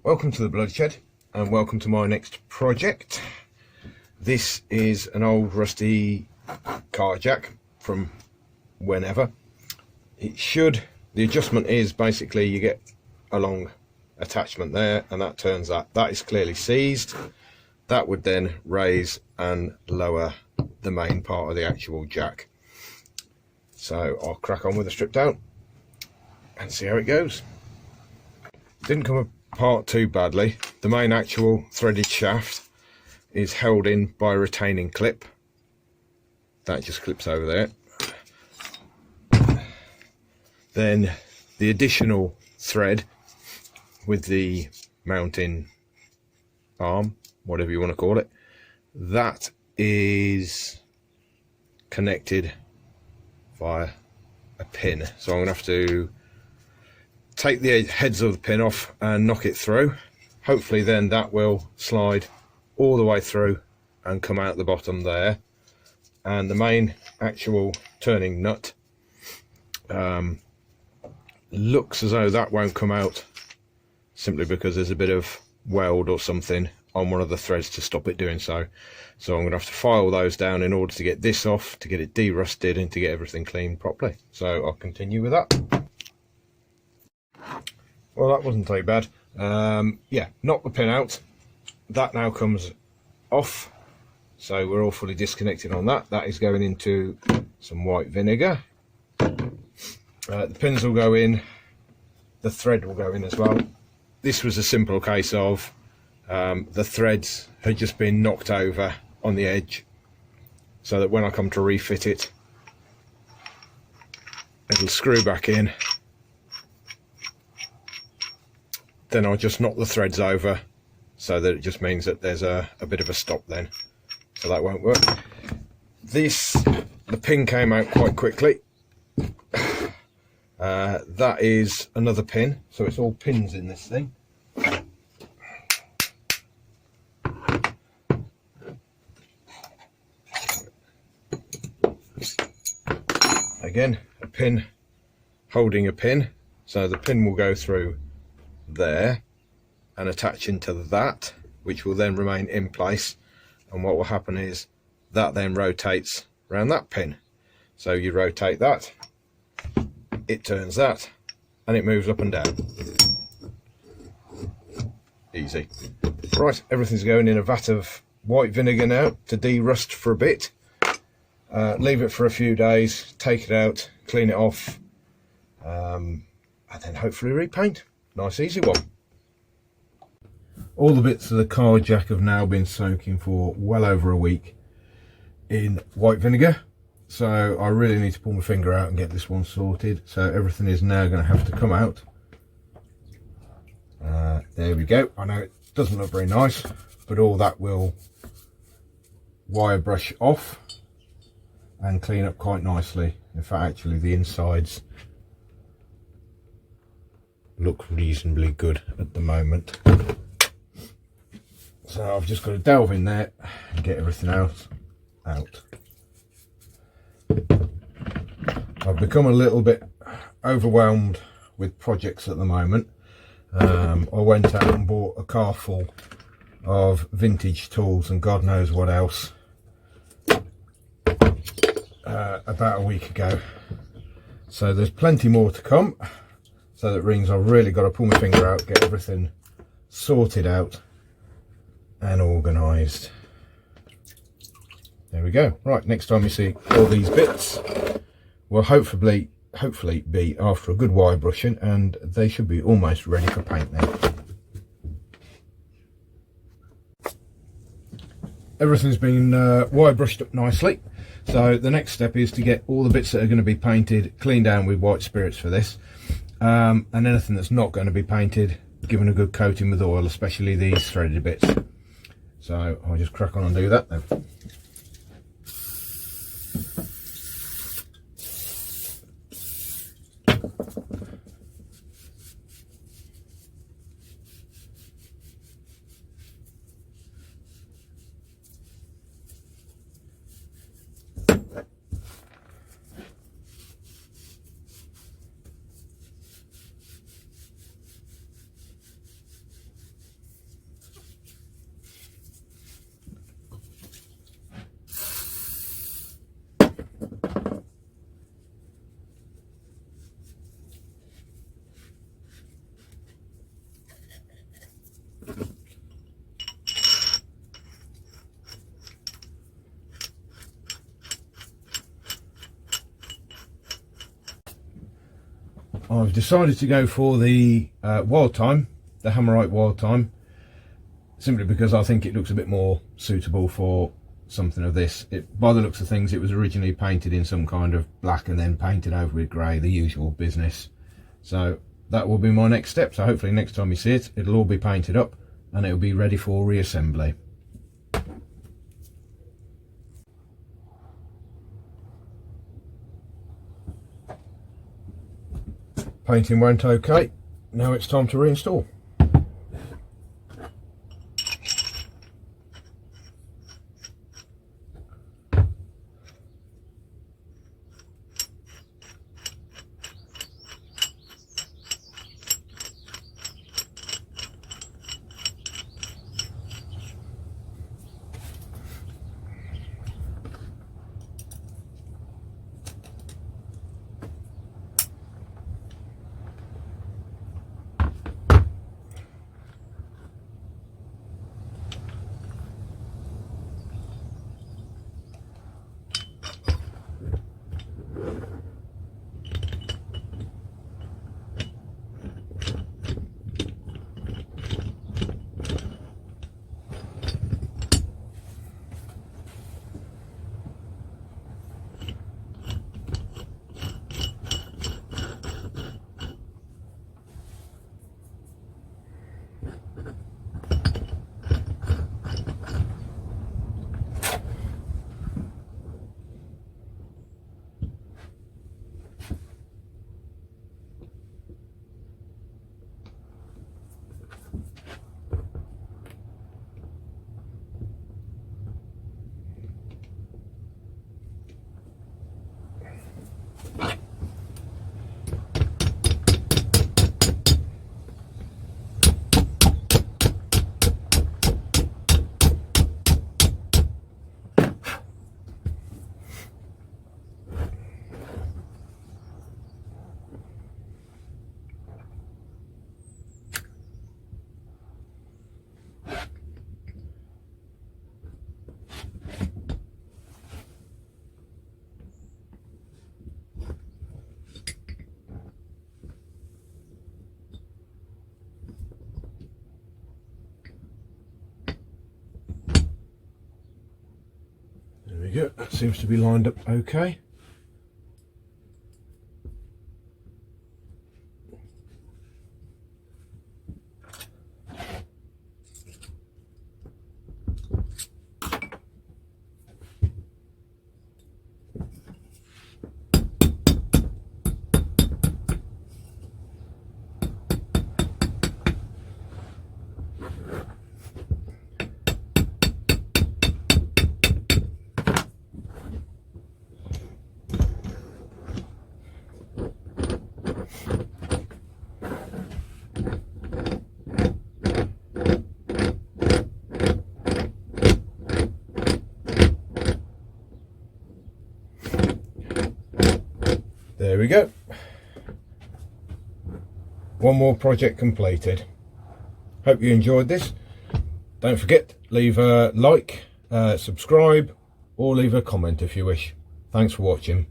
Welcome to the Bloodshed and welcome to my next project. This is an old rusty car jack from whenever. The adjustment is basically you get a long attachment there and that turns that is clearly seized. That would then raise and lower the main part of the actual jack. So I'll crack on with the strip down and see how it goes. Didn't come apart too badly. The main actual threaded shaft is held in by a retaining clip. That just clips over there. Then the additional thread with the mounting arm, whatever you want to call it, that is connected via a pin. So I'm going to have to take the heads of the pin off and knock it through. Hopefully then that will slide all the way through and come out the bottom there. And the main actual turning nut looks as though that won't come out, simply because there's a bit of weld or something on one of the threads to stop it doing so. So I'm going to have to file those down in order to get this off, to get it de-rusted and to get everything cleaned properly. So I'll continue with that. Well, that wasn't too bad. Yeah, knock the pin out. That now comes off. So we're all fully disconnected on that. That is going into some white vinegar. The pins will go in. The thread will go in as well. This was a simple case of the threads had just been knocked over on the edge, so that when I come to refit it, it'll screw back in. Then I'll just knock the threads over, so that it just means that there's a bit of a stop then, so that won't work. The pin came out quite quickly. That is another pin, so it's all pins in this thing. Again, a pin holding a pin, so the pin will go through there and attach into that, which will then remain in place. And what will happen is that then rotates around that pin. So you rotate that, it turns that, and it moves up and down. Easy. Right, everything's going in a vat of white vinegar now to de-rust for a bit. Leave it for a few days, take it out, clean it off, and then hopefully repaint. Nice easy one. All the bits of the car jack have now been soaking for well over a week in white vinegar, so I really need to pull my finger out and get this one sorted. So everything is now going to have to come out. There we go. I know it doesn't look very nice, but all that will wire brush off and clean up quite nicely. In fact, actually the insides look reasonably good at the moment. So I've just got to delve in there and get everything out. I've become a little bit overwhelmed with projects at the moment. I went out and bought a car full of vintage tools and God knows what else about a week ago. So there's plenty more to come. So that means I've really got to pull my finger out, get everything sorted out and organised. There we go. Right, next time you see all these bits will hopefully be after a good wire brushing, and they should be almost ready for paint now. Everything's been wire brushed up nicely. So the next step is to get all the bits that are going to be painted cleaned down with white spirits for this. And anything that's not going to be painted, given a good coating with oil, especially these threaded bits. So I'll just crack on and do that then. I've decided to go for the Wild Time, the Hammerite Wild Time, simply because I think it looks a bit more suitable for something of this. By the looks of things, it was originally painted in some kind of black and then painted over with grey, the usual business. So that will be my next step. So hopefully next time you see it, it'll all be painted up and it'll be ready for reassembly. Painting went okay. Now it's time to reinstall. There we go, that seems to be lined up okay. There we go. One more project completed. Hope you enjoyed this. Don't forget, leave a like, subscribe, or leave a comment if you wish. Thanks for watching.